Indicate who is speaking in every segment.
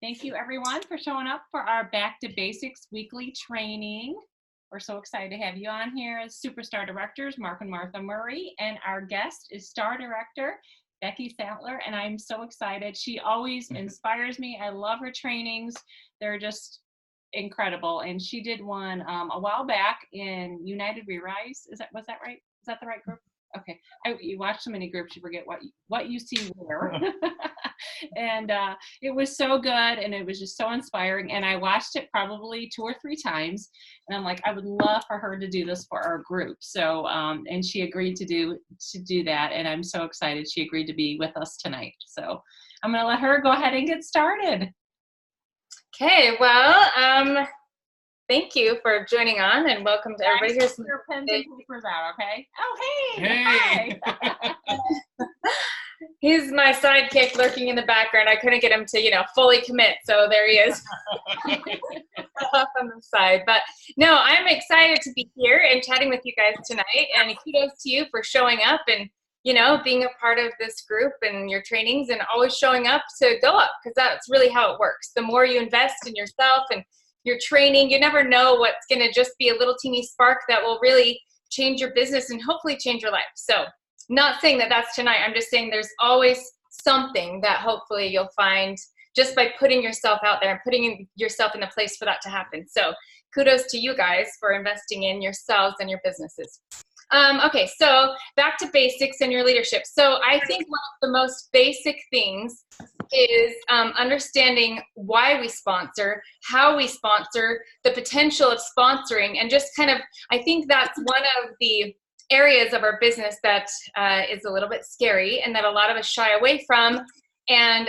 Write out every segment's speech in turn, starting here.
Speaker 1: Thank you everyone for showing up for our Back to Basics weekly training. We're so excited to have you on here as Superstar Directors, Mark and Martha Murray, and our guest is Star Director, Becky Sattler, and I'm so excited. She always inspires me. I love her trainings. They're just incredible. And she did one a while back in United We Rise. Was that right? Is that the right group? Okay. You watch so many groups, you forget what you see where. And it was so good, and it was just so inspiring. And I watched it probably 2 or 3 times, and I'm like, I would love for her to do this for our group. So, and she agreed to do that, and I'm so excited she agreed to be with us tonight. So I'm going to let her go ahead and get started.
Speaker 2: Okay, well, thank you for joining on, and welcome to everybody.
Speaker 1: Here's your pens and papers out, okay? Oh,
Speaker 3: Hey!
Speaker 1: Hi.
Speaker 2: He's my sidekick lurking in the background. I couldn't get him to, fully commit, so there he is off on the side. But no, I'm excited to be here and chatting with you guys tonight, and kudos to you for showing up and, being a part of this group and your trainings and always showing up to go up, because that's really how it works. The more you invest in yourself and your training, you never know what's going to just be a little teeny spark that will really change your business and hopefully change your life. So not saying that that's tonight. I'm just saying there's always something that hopefully you'll find just by putting yourself out there and putting yourself in a place for that to happen. So kudos to you guys for investing in yourselves and your businesses. Okay, so back to basics and your leadership. So I think one of the most basic things is understanding why we sponsor, how we sponsor, the potential of sponsoring, and just kind of, I think that's one of the areas of our business that is a little bit scary and that a lot of us shy away from and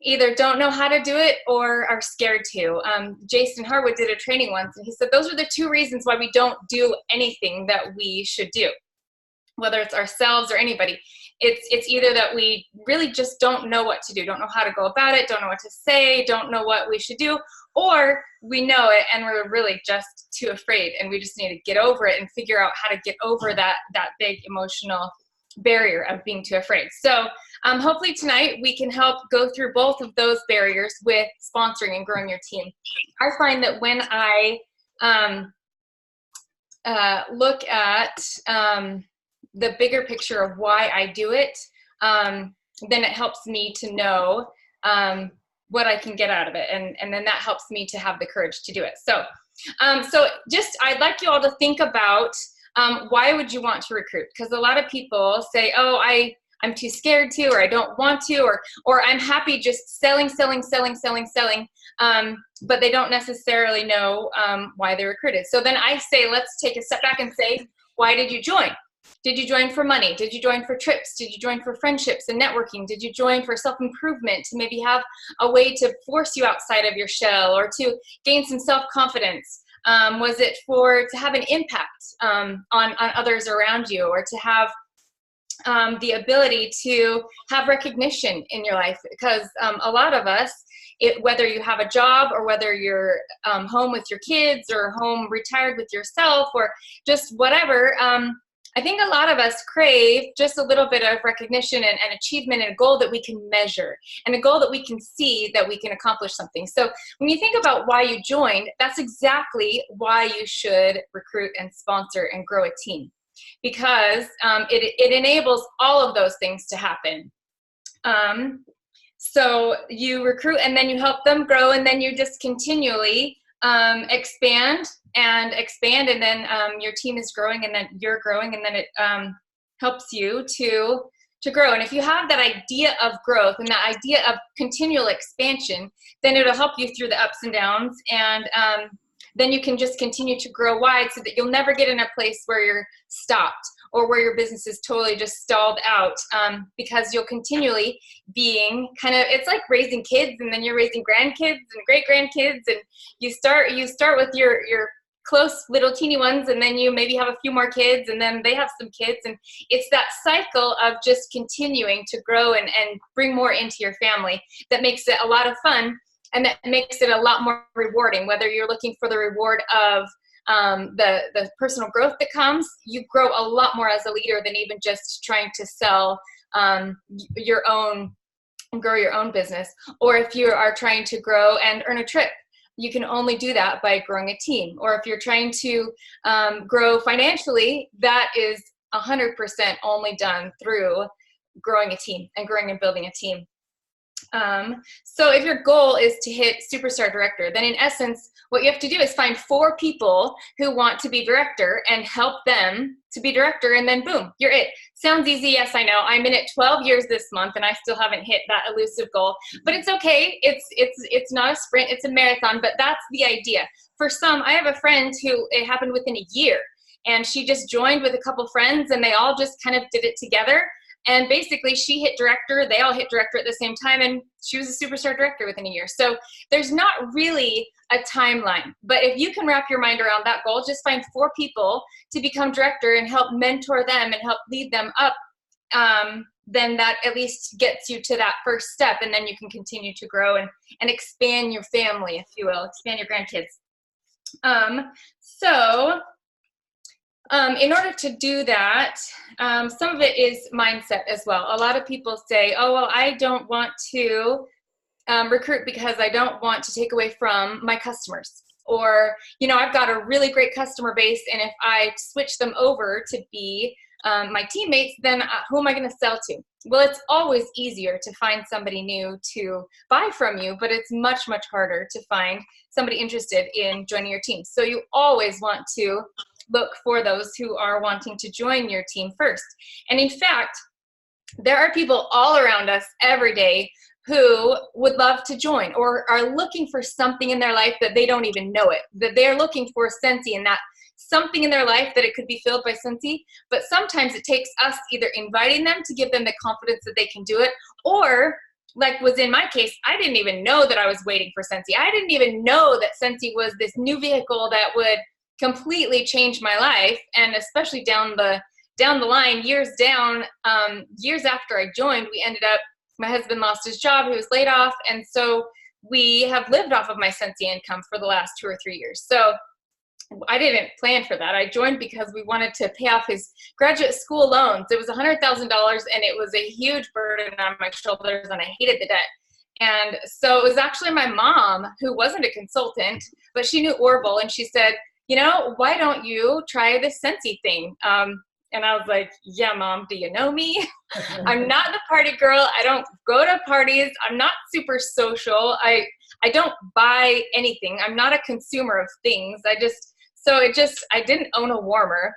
Speaker 2: either don't know how to do it or are scared to. Jason Harwood did a training once, and he said those are the 2 reasons why we don't do anything that we should do, whether it's ourselves or anybody. It's either that we really just don't know what to do, don't know how to go about it, don't know what to say, don't know what we should do, or we know it and we're really just too afraid and we just need to get over it and figure out how to get over that big emotional barrier of being too afraid. So hopefully tonight we can help go through both of those barriers with sponsoring and growing your team. I find that when I look at the bigger picture of why I do it, then it helps me to know what I can get out of it. And then that helps me to have the courage to do it. So, I'd like you all to think about why would you want to recruit? Because a lot of people say, oh, I'm too scared to, or I don't want to, or I'm happy just selling, but they don't necessarily know why they recruited. So then I say, let's take a step back and say, why did you join? Did you join for money? Did you join for trips? Did you join for friendships and networking? Did you join for self-improvement, to maybe have a way to force you outside of your shell or to gain some self-confidence? Was it to have an impact on others around you, or to have the ability to have recognition in your life? Because a lot of us, whether you have a job or whether you're home with your kids or home retired with yourself or just whatever, I think a lot of us crave just a little bit of recognition and achievement, and a goal that we can measure and a goal that we can see that we can accomplish something. So when you think about why you joined, that's exactly why you should recruit and sponsor and grow a team, because it enables all of those things to happen. So you recruit and then you help them grow, and then you just continually expand, and then your team is growing, and then you're growing, and then it helps you to grow. And if you have that idea of growth and that idea of continual expansion, then it'll help you through the ups and downs, and then you can just continue to grow wide so that you'll never get in a place where you're stopped or where your business is totally just stalled out, because you'll continually being it's like raising kids, and then you're raising grandkids and great grandkids, and you start with your close little teeny ones, and then you maybe have a few more kids, and then they have some kids, and it's that cycle of just continuing to grow and bring more into your family that makes it a lot of fun, and that makes it a lot more rewarding. Whether you're looking for the reward of the personal growth that comes, you grow a lot more as a leader than even just trying to sell your own and grow your own business. Or if you are trying to grow and earn a trip, you can only do that by growing a team. Or if you're trying to grow financially, that is 100% only done through growing a team and growing and building a team. So if your goal is to hit superstar director, then in essence, what you have to do is find 4 people who want to be director and help them to be director, and then boom, you're it. Sounds easy, yes, I know. I'm in it 12 years this month, and I still haven't hit that elusive goal. But it's okay. It's not a sprint, it's a marathon, but that's the idea. For some, I have a friend who it happened within a year, and she just joined with a couple friends, and they all just kind of did it together. And basically, she hit director, they all hit director at the same time, and she was a superstar director within a year. So there's not really a timeline. But if you can wrap your mind around that goal, just find 4 people to become director and help mentor them and help lead them up. Then that at least gets you to that first step, and then you can continue to grow and expand your family, if you will, expand your grandkids. In order to do that, some of it is mindset as well. A lot of people say, oh, well, I don't want to recruit because I don't want to take away from my customers. Or, I've got a really great customer base, and if I switch them over to be my teammates, then who am I going to sell to? Well, it's always easier to find somebody new to buy from you, but it's much, much harder to find somebody interested in joining your team. So you always want to look for those who are wanting to join your team first. And in fact, there are people all around us every day who would love to join or are looking for something in their life that they don't even know it, that they're looking for Scentsy, and that something in their life that it could be filled by Scentsy. But sometimes it takes us either inviting them to give them the confidence that they can do it, or like was in my case, I didn't even know that I was waiting for Scentsy. I didn't even know that Scentsy was this new vehicle that would completely changed my life. And especially down the line, years after I joined, we ended up, my husband lost his job, he was laid off, and so we have lived off of my Scentsy income for the last 2 or 3 years. So I didn't plan for that. I joined because we wanted to pay off his graduate school loans. It was $100,000, and it was a huge burden on my shoulders, and I hated the debt. And so it was actually my mom, who wasn't a consultant, but she knew Orville, and she said, why don't you try this Scentsy thing? And I was like, yeah, Mom, do you know me? I'm not the party girl. I don't go to parties. I'm not super social. I don't buy anything. I'm not a consumer of things. I didn't own a warmer.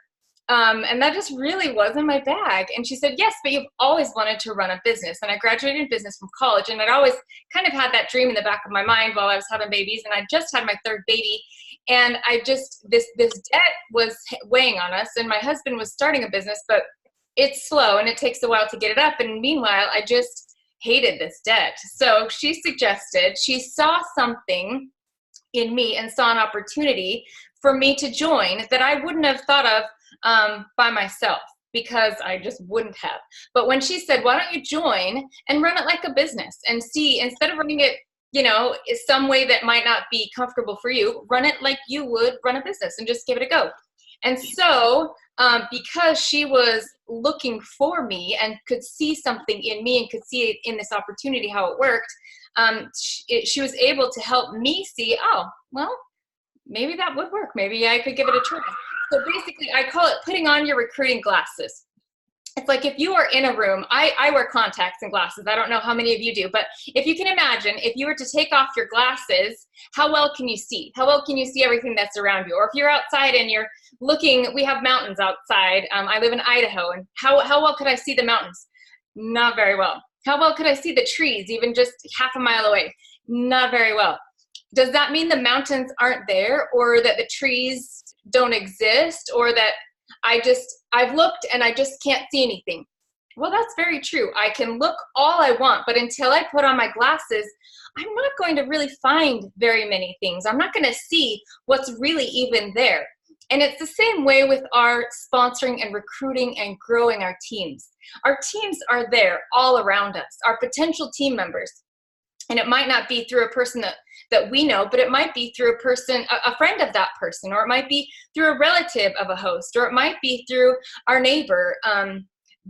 Speaker 2: And that just really wasn't my bag. And she said, yes, but you've always wanted to run a business. And I graduated in business from college, and I'd always kind of had that dream in the back of my mind while I was having babies. And I just had my 3rd baby. And this debt was weighing on us, and my husband was starting a business, but it's slow and it takes a while to get it up. And meanwhile, I just hated this debt. So she saw something in me and saw an opportunity for me to join that I wouldn't have thought of by myself, because I just wouldn't have. But when she said, why don't you join and run it like a business and see, instead of running it some way that might not be comfortable for you, run it like you would run a business and just give it a go. And so because she was looking for me and could see something in me and could see it in this opportunity, how it worked, she was able to help me see, oh, well, maybe that would work. Maybe I could give it a try. So basically, I call it putting on your recruiting glasses. It's like if you are in a room, I wear contacts and glasses. I don't know how many of you do, but if you can imagine, if you were to take off your glasses, how well can you see? How well can you see everything that's around you? Or if you're outside and you're looking, we have mountains outside. I live in Idaho, and how well could I see the mountains? Not very well. How well could I see the trees, even just half a mile away? Not very well. Does that mean the mountains aren't there, or that the trees don't exist, or that I've looked and I just can't see anything? Well, that's very true. I can look all I want, but until I put on my glasses, I'm not going to really find very many things. I'm not going to see what's really even there. And it's the same way with our sponsoring and recruiting and growing our teams. Our teams are there all around us, our potential team members. And it might not be through a person that we know, but it might be through a person, a friend of that person, or it might be through a relative of a host, or it might be through our neighbor.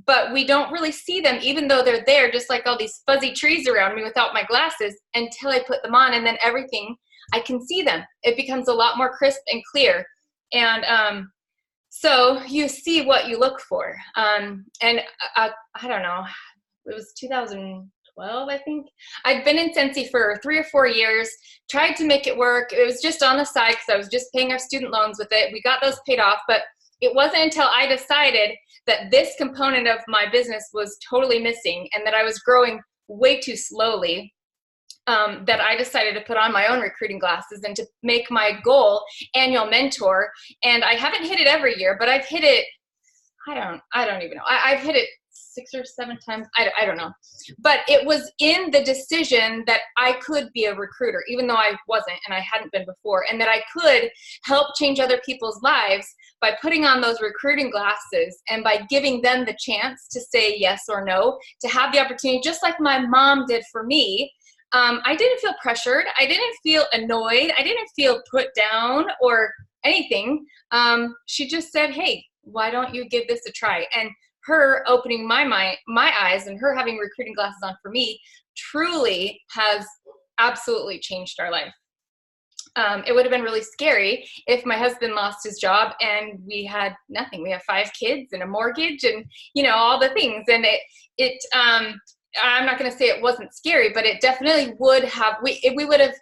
Speaker 2: but we don't really see them, even though they're there, just like all these fuzzy trees around me without my glasses, until I put them on, and then everything, I can see them. It becomes a lot more crisp and clear. And so you see what you look for. And I don't know, it was 2012, I think. I'd been in Scentsy for 3 or 4 years, tried to make it work. It was just on the side because I was just paying our student loans with it. We got those paid off, but it wasn't until I decided that this component of my business was totally missing and that I was growing way too slowly, that I decided to put on my own recruiting glasses and to make my goal annual mentor. And I haven't hit it every year, but I've hit it, I don't even know. I've hit it 6 or 7 times. I don't know. But it was in the decision that I could be a recruiter, even though I wasn't and I hadn't been before, and that I could help change other people's lives by putting on those recruiting glasses and by giving them the chance to say yes or no, to have the opportunity, just like my mom did for me. I didn't feel pressured. I didn't feel annoyed. I didn't feel put down or anything. She just said, hey, why don't you give this a try? And her opening my eyes and her having recruiting glasses on for me truly has absolutely changed our life. It would have been really scary if my husband lost his job and we had nothing. We have 5 kids and a mortgage and, you know, all the things. And I'm not going to say it wasn't scary, but it definitely would have, we would have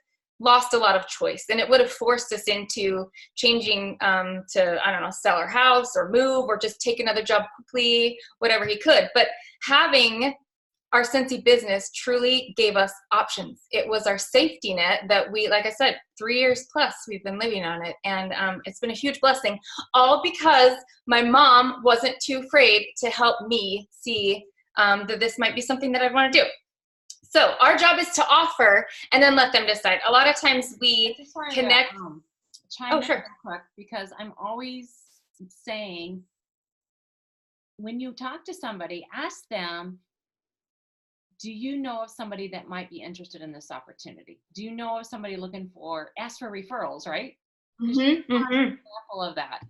Speaker 2: lost a lot of choice, and it would have forced us into changing to, I don't know, sell our house or move or just take another job quickly, whatever he could. But having our Scentsy business truly gave us options. It was our safety net that we, like I said, 3 years plus we've been living on it. And it's been a huge blessing, all because my mom wasn't too afraid to help me see that this might be something that I'd want to do. So our job is to offer and then let them decide. A lot of times we connect.
Speaker 1: Chime in real quick, because I'm always saying, when you talk to somebody, ask them, do you know of somebody that might be interested in this opportunity? Do you know of somebody looking for, ask for referrals, right? An example of that.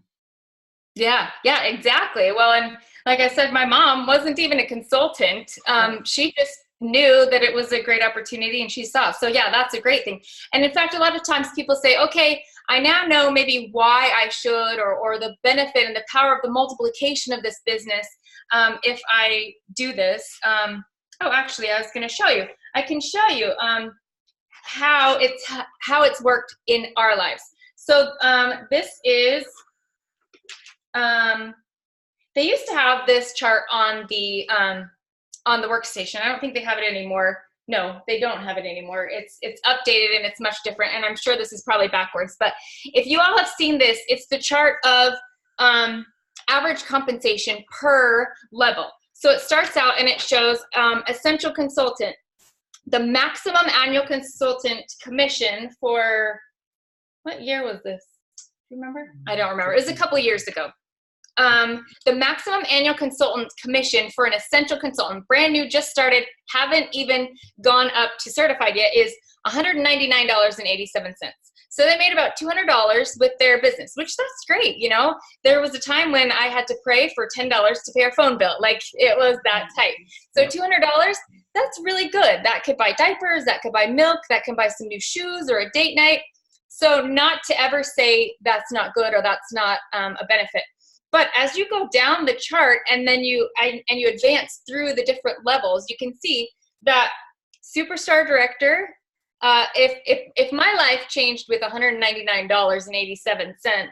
Speaker 2: Yeah, exactly. Well, and like I said, my mom wasn't even a consultant. She just knew that it was a great opportunity and she saw. So yeah, that's a great thing. And in fact, a lot of times people say, okay, I now know maybe why I should, or the benefit and the power of the multiplication of this business if I do this. Oh, actually, I was going to show you. I can show you how it's worked in our lives. So this is, they used to have this chart on the workstation. I don't think they have it anymore. No, they don't have it anymore. It's updated and it's much different. And I'm sure this is probably backwards. But if you all have seen this, it's the chart of average compensation per level. So it starts out and it shows essential consultant, the maximum annual consultant commission for, what year was this? Do you remember? I don't remember. It was a couple of years ago. The maximum annual consultant commission for an essential consultant, brand new, just started, haven't even gone up to certified yet, is $199.87. So they made about $200 with their business, which that's great. You know, there was a time when I had to pray for $10 to pay our phone bill. Like, it was that tight. So $200, that's really good. That could buy diapers, that could buy milk, that can buy some new shoes or a date night. So not to ever say that's not good or that's not a benefit. But as you go down the chart and then you advance through the different levels, you can see that Superstar Director, if my life changed with $199.87,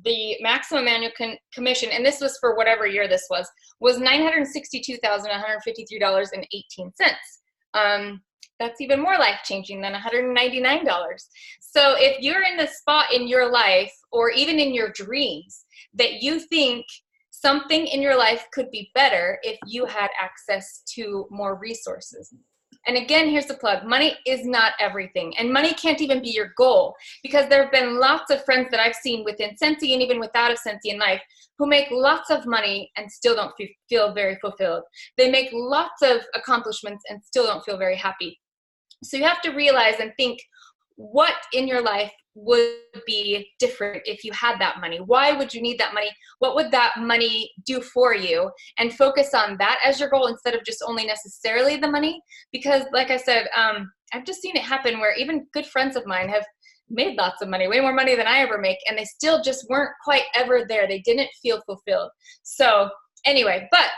Speaker 2: the maximum annual commission, and this was for whatever year this was $962,153.18. That's even more life-changing than $199. So if you're in the spot in your life or even in your dreams that you think something in your life could be better if you had access to more resources. And again, here's the plug. Money is not everything. And money can't even be your goal, because there have been lots of friends that I've seen within Scentsy and even without a Scentsy in life who make lots of money and still don't feel very fulfilled. They make lots of accomplishments and still don't feel very happy. So you have to realize and think, what in your life would be different if you had that money? Why would you need that money? What would that money do for you? And focus on that as your goal instead of just only necessarily the money. Because like I said, I've just seen it happen where even good friends of mine have made lots of money, way more money than I ever make, and they still just weren't quite ever there. They didn't feel fulfilled. So anyway, but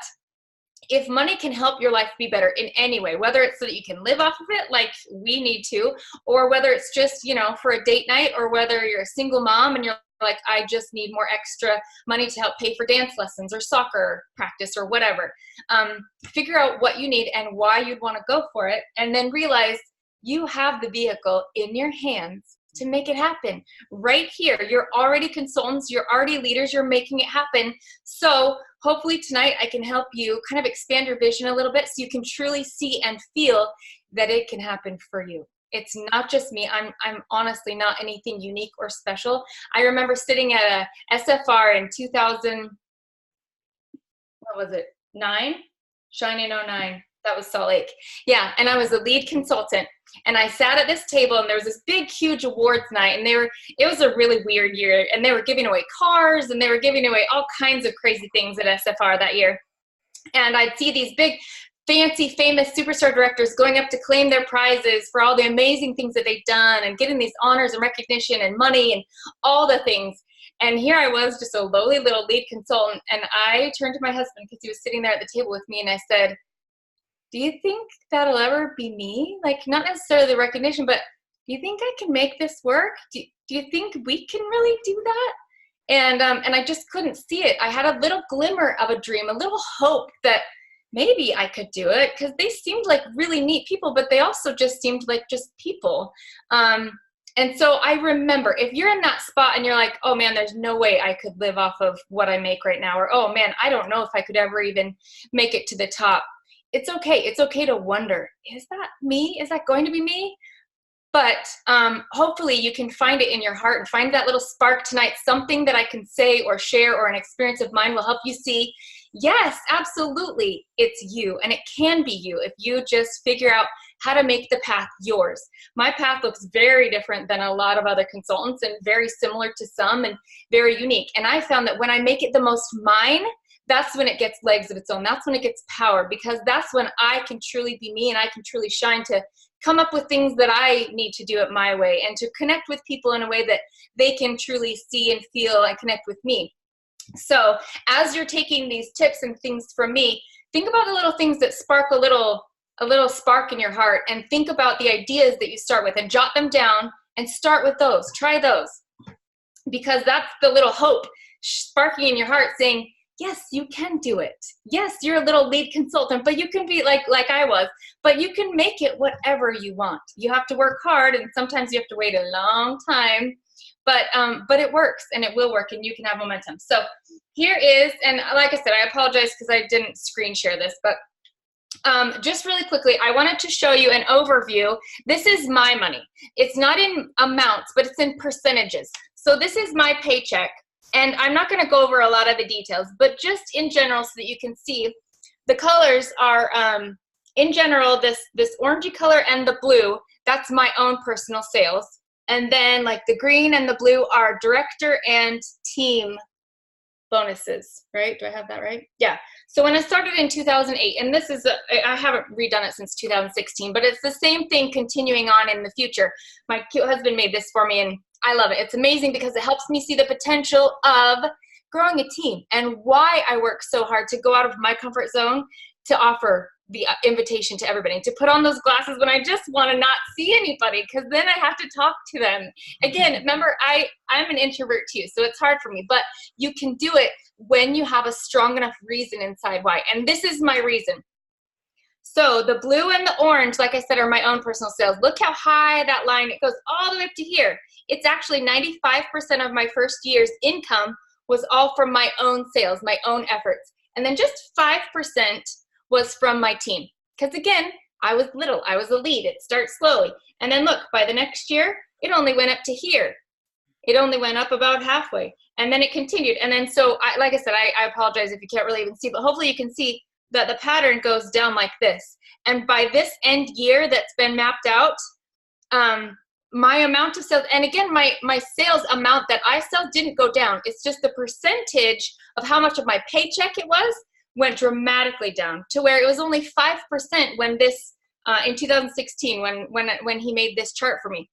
Speaker 2: if money can help your life be better in any way, whether it's so that you can live off of it like we need to, or whether it's just, you know, for a date night, or whether you're a single mom and you're like, I just need more extra money to help pay for dance lessons or soccer practice or whatever. Figure out what you need and why you'd want to go for it, and then realize you have the vehicle in your hands to make it happen right here. You're already consultants, you're already leaders, you're making it happen. So hopefully tonight I can help you kind of expand your vision a little bit so you can truly see and feel that it can happen for you. It's not just me. I'm honestly not anything unique or special. I remember sitting at a SFR in 2000, what was it, 9? Shining 09. That was Salt Lake. Yeah, and I was a lead consultant. And I sat at this table, and there was this big, huge awards night, and it was a really weird year, and they were giving away cars, and they were giving away all kinds of crazy things at SFR that year. And I'd see these big, fancy, famous superstar directors going up to claim their prizes for all the amazing things that they'd done, and getting these honors and recognition and money and all the things. And here I was, just a lowly little lead consultant, and I turned to my husband because he was sitting there at the table with me, and I said, do you think that'll ever be me? Like, not necessarily the recognition, but do you think I can make this work? Do you think we can really do that? And I just couldn't see it. I had a little glimmer of a dream, a little hope that maybe I could do it, because they seemed like really neat people, but they also just seemed like just people. And so I remember, if you're in that spot and you're like, oh man, there's no way I could live off of what I make right now, or oh man, I don't know if I could ever even make it to the top. It's okay. It's okay to wonder, is that me? Is that going to be me? But hopefully you can find it in your heart and find that little spark tonight, something that I can say or share, or an experience of mine will help you see, yes, absolutely, it's you, and it can be you if you just figure out how to make the path yours. My path looks very different than a lot of other consultants, and very similar to some, and very unique. And I found that when I make it the most mine, that's when it gets legs of its own. That's when it gets power, because that's when I can truly be me, and I can truly shine to come up with things that I need to do it my way, and to connect with people in a way that they can truly see and feel and connect with me. So as you're taking these tips and things from me, think about the little things that spark a little spark in your heart, and think about the ideas that you start with, and jot them down and start with those. Try those, because that's the little hope sparking in your heart saying, yes, you can do it. Yes, you're a little lead consultant, but you can be like I was, but you can make it whatever you want. You have to work hard, and sometimes you have to wait a long time, but it works, and it will work, and you can have momentum. So here is, and like I said, I apologize because I didn't screen share this, but just really quickly, I wanted to show you an overview. This is my money. It's not in amounts, but it's in percentages. So this is my paycheck. And I'm not going to go over a lot of the details, but just in general, so that you can see, the colors are, in general, this orangey color and the blue, that's my own personal sales. And then like the green and the blue are director and team bonuses, right? Do I have that right? Yeah. So when I started in 2008, and this is, I haven't redone it since 2016, but it's the same thing continuing on in the future. My cute husband made this for me, and I love it. It's amazing because it helps me see the potential of growing a team, and why I work so hard to go out of my comfort zone to offer the invitation to everybody, to put on those glasses when I just want to not see anybody, because then I have to talk to them. Again, remember, I'm an introvert too, so it's hard for me, but you can do it when you have a strong enough reason inside why. And this is my reason. So the blue and the orange, like I said, are my own personal sales. Look how high that line, it goes all the way up to here. It's actually 95% of my first year's income was all from my own sales, my own efforts. And then just 5% was from my team. Because again, I was little, I was a lead, it starts slowly. And then look, by the next year, it only went up to here. It only went up about halfway. And then it continued. And then so, like I said, I apologize if you can't really even see, but hopefully you can see that the pattern goes down like this. And by this end year that's been mapped out, my amount of sales, and again, my sales amount that I sell didn't go down. It's just the percentage of how much of my paycheck it was went dramatically down to where it was only 5% when this, in 2016, when he made this chart for me.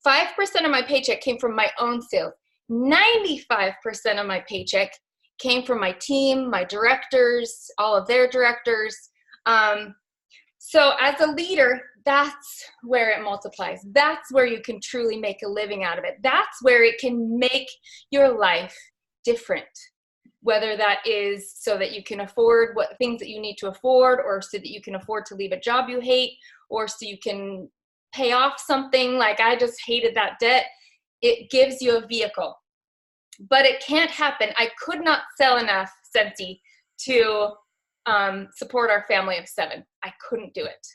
Speaker 2: 5% of my paycheck came from my own sales. 95% of my paycheck came from my team, my directors, all of their directors. So as a leader, that's where it multiplies. That's where you can truly make a living out of it. That's where it can make your life different. Whether that is so that you can afford what things that you need to afford, or so that you can afford to leave a job you hate, or so you can pay off something like I just hated that debt. It gives you a vehicle. But it can't happen. I could not sell enough Scentsy to support our family of 7. I couldn't do it.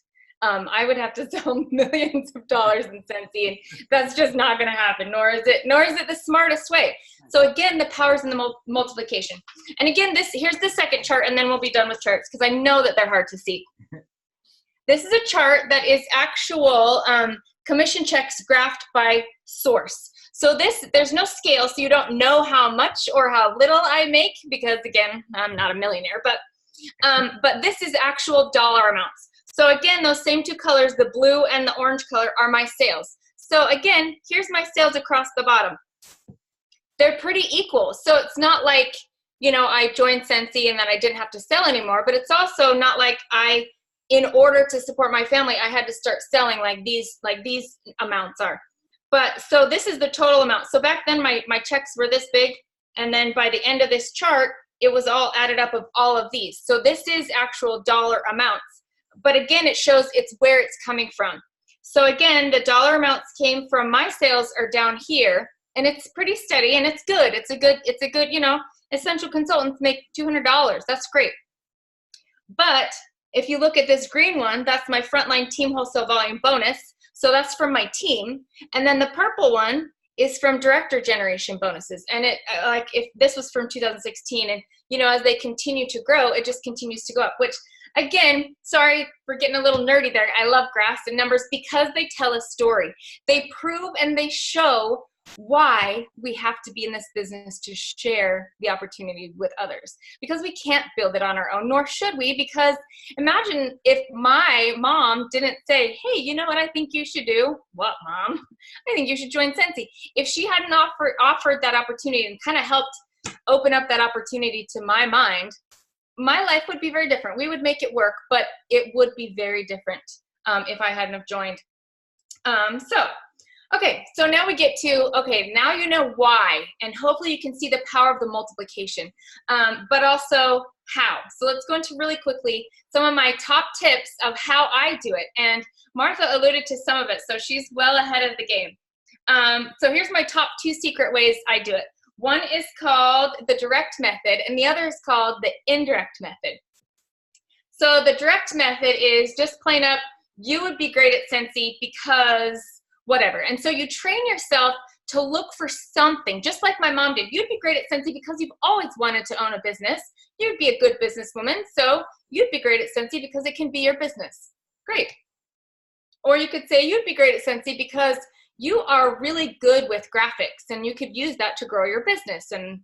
Speaker 2: I would have to sell millions of dollars in Scentsy, and that's just not going to happen. Nor is it the smartest way. So again, the power's in the multiplication. And again, here's the second chart, and then we'll be done with charts because I know that they're hard to see. This is a chart that is actual commission checks graphed by source. So there's no scale, so you don't know how much or how little I make because, again, I'm not a millionaire. But this is actual dollar amounts. So again, those same 2 colors, the blue and the orange color, are my sales. So again, here's my sales across the bottom. They're pretty equal. So it's not like, I joined Scentsy and then I didn't have to sell anymore, but it's also not like in order to support my family, I had to start selling like these amounts are. But so this is the total amount. So back then my checks were this big, and then by the end of this chart, it was all added up of all of these. So this is actual dollar amounts. But again, it shows it's where it's coming from. So again, the dollar amounts came from my sales are down here, and it's pretty steady and it's good. It's a good, essential consultants make $200. That's great. But if you look at this green one, that's my frontline team wholesale volume bonus. So that's from my team. And then the purple one is from director generation bonuses. And if this was from 2016, and as they continue to grow, it just continues to go up, which again, sorry for getting a little nerdy there. I love graphs and numbers because they tell a story. They prove and they show why we have to be in this business to share the opportunity with others, because we can't build it on our own, nor should we, because imagine if my mom didn't say, hey, you know what I think you should do? What, Mom? I think you should join Scentsy. If she hadn't offered that opportunity and kind of helped open up that opportunity to my mind, my life would be very different. We would make it work, but it would be very different if I hadn't have joined. Okay, so now we get to, now you know why, and hopefully you can see the power of the multiplication, but also how. So let's go into really quickly some of my top tips of how I do it. And Martha alluded to some of it, so she's well ahead of the game. So here's my top 2 secret ways I do it. One is called the direct method, and the other is called the indirect method. So the direct method is just plain up, you would be great at Scentsy because whatever. And so you train yourself to look for something, just like my mom did. You'd be great at Scentsy because you've always wanted to own a business. You'd be a good businesswoman, so you'd be great at Scentsy because it can be your business. Great. Or you could say you'd be great at Scentsy because you are really good with graphics and you could use that to grow your business. And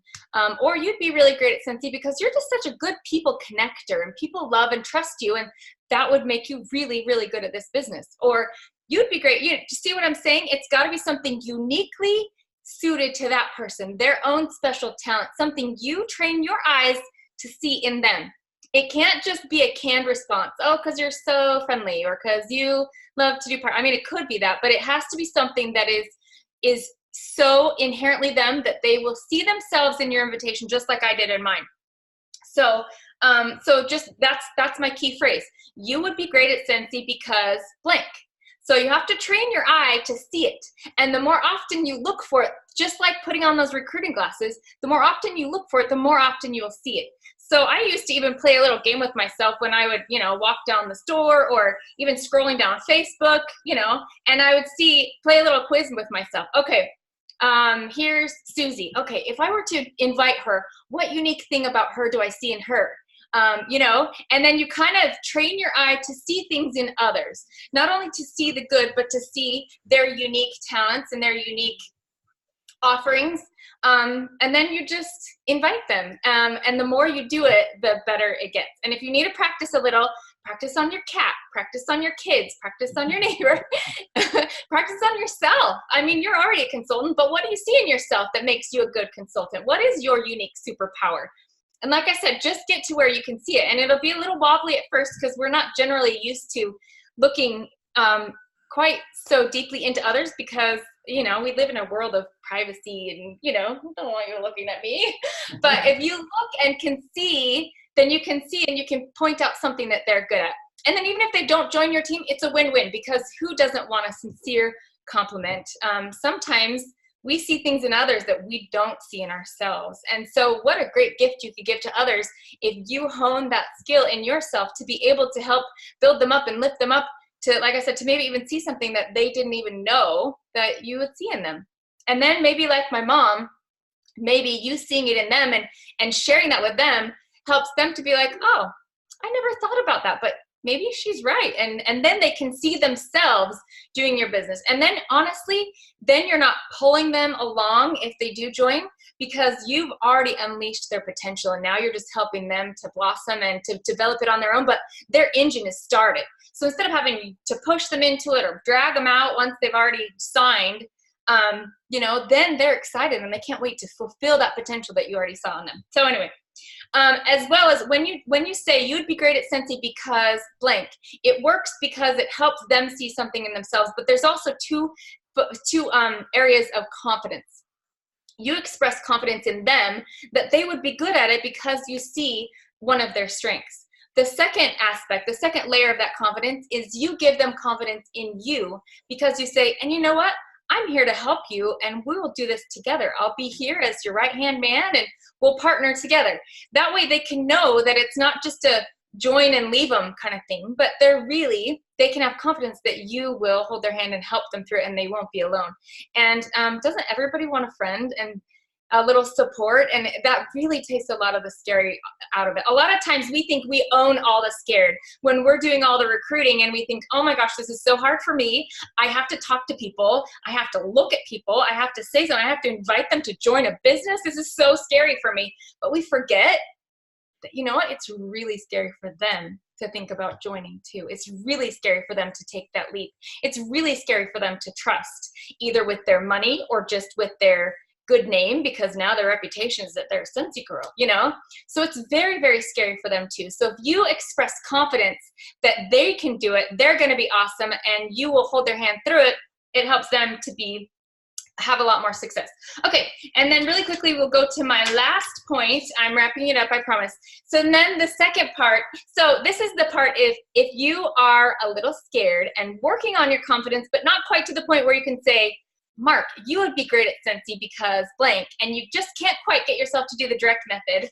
Speaker 2: or you'd be really great at Scentsy because you're just such a good people connector and people love and trust you, and that would make you really, really good at this business. Or you'd be great. You see what I'm saying? It's got to be something uniquely suited to that person, their own special talent, something you train your eyes to see in them. It can't just be a canned response. Oh, because you're so friendly, or because you love to do part. I mean, it could be that, but it has to be something that is so inherently them that they will see themselves in your invitation, just like I did in mine. So just that's my key phrase. You would be great at Scentsy because blank. So you have to train your eye to see it. And the more often you look for it, just like putting on those recruiting glasses, the more often you look for it, the more often you'll see it. So I used to even play a little game with myself when I would, walk down the store or even scrolling down Facebook, and I would play a little quiz with myself. Okay, here's Susie. Okay, if I were to invite her, what unique thing about her do I see in her? you know, and then you kind of train your eye to see things in others, not only to see the good, but to see their unique talents and their unique offerings. And then you just invite them. And the more you do it, the better it gets. And if you need to practice a little, practice on your cat, practice on your kids, practice on your neighbor, practice on yourself. I mean, you're already a consultant, but what do you see in yourself that makes you a good consultant? What is your unique superpower? And like I said, just get to where you can see it. And it'll be a little wobbly at first because we're not generally used to looking quite so deeply into others because, you know, we live in a world of privacy and, you know, I don't want you looking at me. But if you look and can see, then you can see and you can point out something that they're good at. And then even if they don't join your team, it's a win-win because who doesn't want a sincere compliment? Sometimes we see things in others that we don't see in ourselves. And so what a great gift you could give to others if you hone that skill in yourself to be able to help build them up and lift them up to, like I said, to maybe even see something that they didn't even know that you would see in them. And then maybe like my mom, maybe you seeing it in them and sharing that with them helps them to be like, oh, I never thought about that, but maybe she's right. And then they can see themselves doing your business. And then honestly, then you're not pulling them along if they do join because you've already unleashed their potential. And now you're just helping them to blossom and to develop it on their own, but their engine is started. So instead of having to push them into it or drag them out once they've already signed, you know, then they're excited and they can't wait to fulfill that potential that you already saw in them. So anyway, as well as when you say you'd be great at Scentsy because blank, it works because it helps them see something in themselves. But there's also two areas of confidence. You express confidence in them that they would be good at it because you see one of their strengths. The second aspect, the second layer of that confidence is you give them confidence in you because you say, and you know what? I'm here to help you and we will do this together. I'll be here as your right-hand man and we'll partner together. That way they can know that it's not just a join and leave them kind of thing, but they can have confidence that you will hold their hand and help them through it and they won't be alone. And doesn't everybody want a friend and a little support? And that really takes a lot of the scary out of it. A lot of times we think we own all the scared when we're doing all the recruiting and we think, oh my gosh, this is so hard for me. I have to talk to people. I have to look at people. I have to say something. I have to invite them to join a business. This is so scary for me. But we forget that, you know what? It's really scary for them to think about joining too. It's really scary for them to take that leap. It's really scary for them to trust either with their money or just with their good name because now their reputation is that they're a Scentsy girl, you know? So it's very, very scary for them too. So if you express confidence that they can do it, they're gonna be awesome and you will hold their hand through it, it helps them to have a lot more success. Okay, and then really quickly, we'll go to my last point. I'm wrapping it up, I promise. So then the second part, so this is the part if you are a little scared and working on your confidence, but not quite to the point where you can say, Mark, you would be great at Scentsy because blank, and you just can't quite get yourself to do the direct method,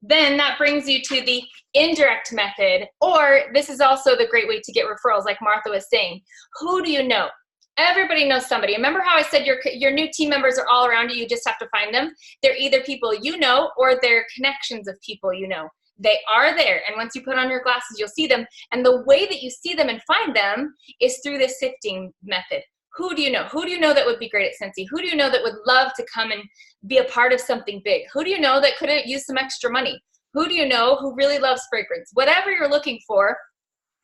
Speaker 2: then that brings you to the indirect method, or this is also the great way to get referrals, like Martha was saying. Who do you know? Everybody knows somebody. Remember how I said your new team members are all around you, you just have to find them? They're either people you know or they're connections of people you know. They are there, and once you put on your glasses, you'll see them, and the way that you see them and find them is through this sifting method. Who do you know? Who do you know that would be great at Scentsy? Who do you know that would love to come and be a part of something big? Who do you know that could use some extra money? Who do you know who really loves fragrance? Whatever you're looking for,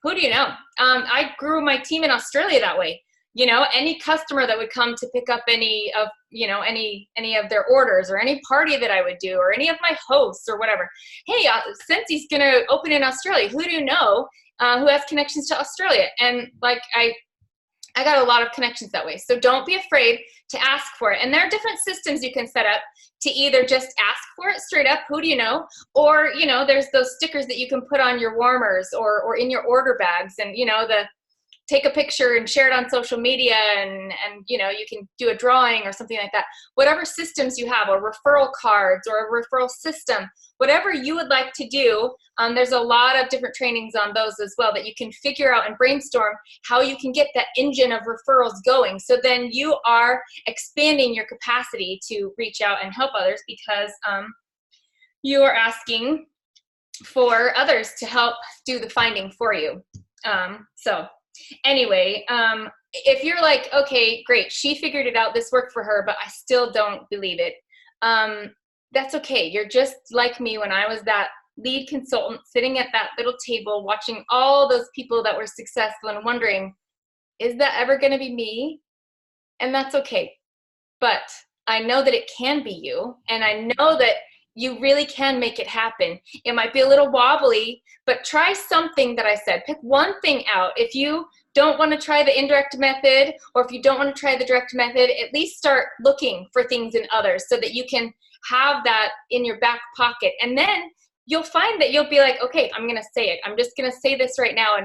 Speaker 2: who do you know? I grew my team in Australia that way. You know, any customer that would come to pick up any of, you know, any of their orders or any party that I would do or any of my hosts or whatever. Hey, Scentsy's gonna open in Australia. Who do you know who has connections to Australia? And like I got a lot of connections that way. So don't be afraid to ask for it. And there are different systems you can set up to either just ask for it straight up, who do you know? Or, you know, there's those stickers that you can put on your warmers or in your order bags and, you know, take a picture and share it on social media and you know, you can do a drawing or something like that. Whatever systems you have, or referral cards or a referral system, whatever you would like to do, there's a lot of different trainings on those as well that you can figure out and brainstorm how you can get that engine of referrals going. So then you are expanding your capacity to reach out and help others because you are asking for others to help do the finding for you. So anyway, if you're like, okay, great, she figured it out, this worked for her, but I still don't believe it. That's okay. You're just like me when I was that lead consultant sitting at that little table watching all those people that were successful and wondering, is that ever going to be me? And that's okay. But I know that it can be you, and I know that you really can make it happen. It might be a little wobbly, but try something that I said. Pick one thing out. If you don't want to try the indirect method, or if you don't want to try the direct method, at least start looking for things in others so that you can have that in your back pocket. And then you'll find that you'll be like, okay, I'm going to say it. I'm just going to say this right now.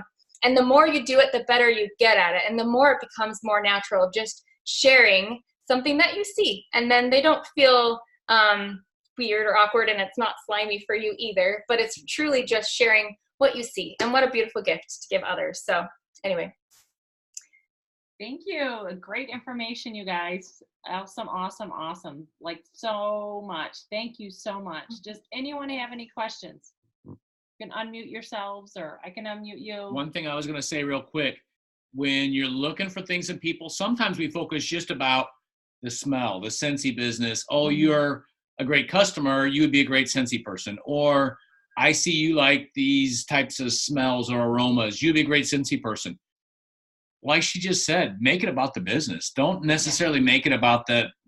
Speaker 2: And the more you do it, the better you get at it. And the more it becomes more natural, just sharing something that you see. And then they don't feel weird or awkward, and it's not slimy for you either, but it's truly just sharing what you see. And what a beautiful gift to give others. So anyway.
Speaker 1: Thank you. Great information, you guys. Awesome, awesome, awesome. Like so much. Thank you so much. Just anyone have any questions? You can unmute yourselves, or I can unmute you.
Speaker 3: One thing I was going to say real quick, when you're looking for things in people, sometimes we focus just about the smell, the Scentsy business. Oh, you're a great customer, you would be a great Scentsy person. Or I see you like these types of smells or aromas, you'd be a great Scentsy person. Like she just said, make it about the business. Don't necessarily make it about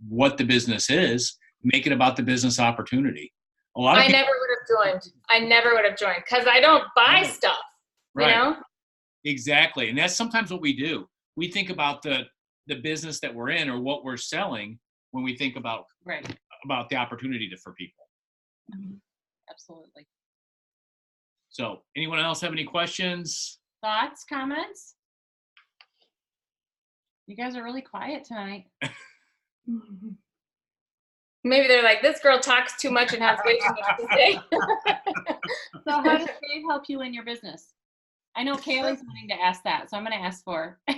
Speaker 3: what the business is. Make it about the business opportunity. A lot of people,
Speaker 2: never would have joined because I don't buy stuff, you know?
Speaker 3: Exactly. And that's sometimes what we do. We think about the business that we're in or what we're selling when we think about the opportunity for people.
Speaker 1: Absolutely.
Speaker 3: So anyone else have any questions?
Speaker 1: Thoughts, comments? You guys are really quiet tonight.
Speaker 2: Maybe they're like, this girl talks too much and has way too much to say.
Speaker 1: So how does Dave help you in your business? I know Kaylee's wanting to ask that, so I'm going to ask for her.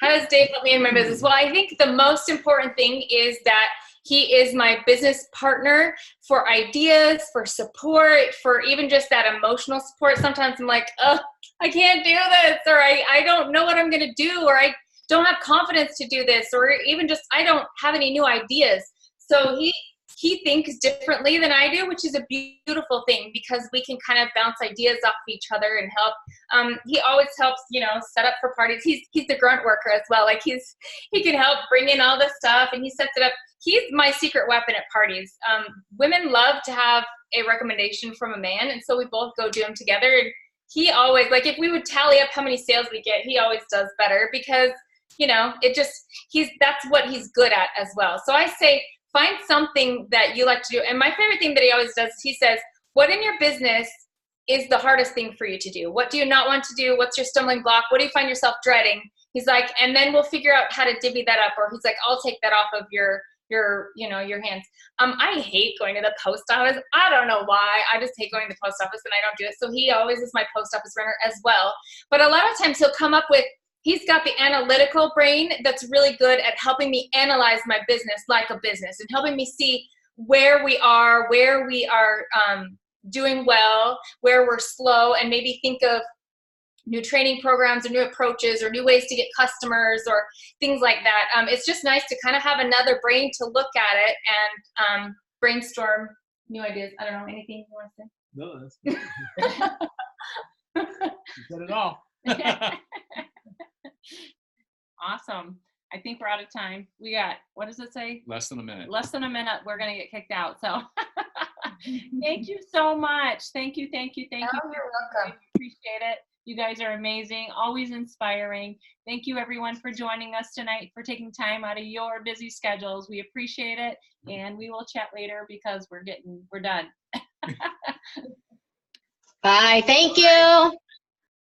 Speaker 2: How does Dave help me in my business? Well, I think the most important thing is that he is my business partner for ideas, for support, for even just that emotional support. Sometimes I'm like, oh, I can't do this, or I don't know what I'm going to do, or I don't have confidence to do this, or even just I don't have any new ideas. So he thinks differently than I do, which is a beautiful thing because we can kind of bounce ideas off of each other and help. He always helps, set up for parties. He's the grunt worker as well. Like he can help bring in all the stuff and he sets it up. He's my secret weapon at parties. Women love to have a recommendation from a man, and so we both go do them together. And he always, like, if we would tally up how many sales we get, he always does better because, that's what he's good at as well. So I say, find something that you like to do. And my favorite thing that he always does is he says, what in your business is the hardest thing for you to do? What do you not want to do? What's your stumbling block? What do you find yourself dreading? He's like, and then we'll figure out how to divvy that up. Or he's like, I'll take that off of your hands. I hate going to the post office. I don't know why. I just hate going to the post office and I don't do it. So he always is my post office runner as well. But a lot of times he'll come up with, he's got the analytical brain that's really good at helping me analyze my business like a business and helping me see where we are doing well, where we're slow, and maybe think of new training programs or new approaches or new ways to get customers or things like that. It's just nice to kind of have another brain to look at it and brainstorm new ideas. I don't know, anything you want to say?
Speaker 3: No, that's good. You said it all.
Speaker 1: Awesome. I think we're out of time. We got, what does it say?
Speaker 3: Less than a minute.
Speaker 1: Less than a minute. We're going to get kicked out. So thank you so much. Thank you.
Speaker 2: Oh, you're welcome.
Speaker 1: Appreciate it. You guys are amazing. Always inspiring. Thank you everyone for joining us tonight, for taking time out of your busy schedules. We appreciate it. And we will chat later because we're done.
Speaker 4: Bye. Thank you.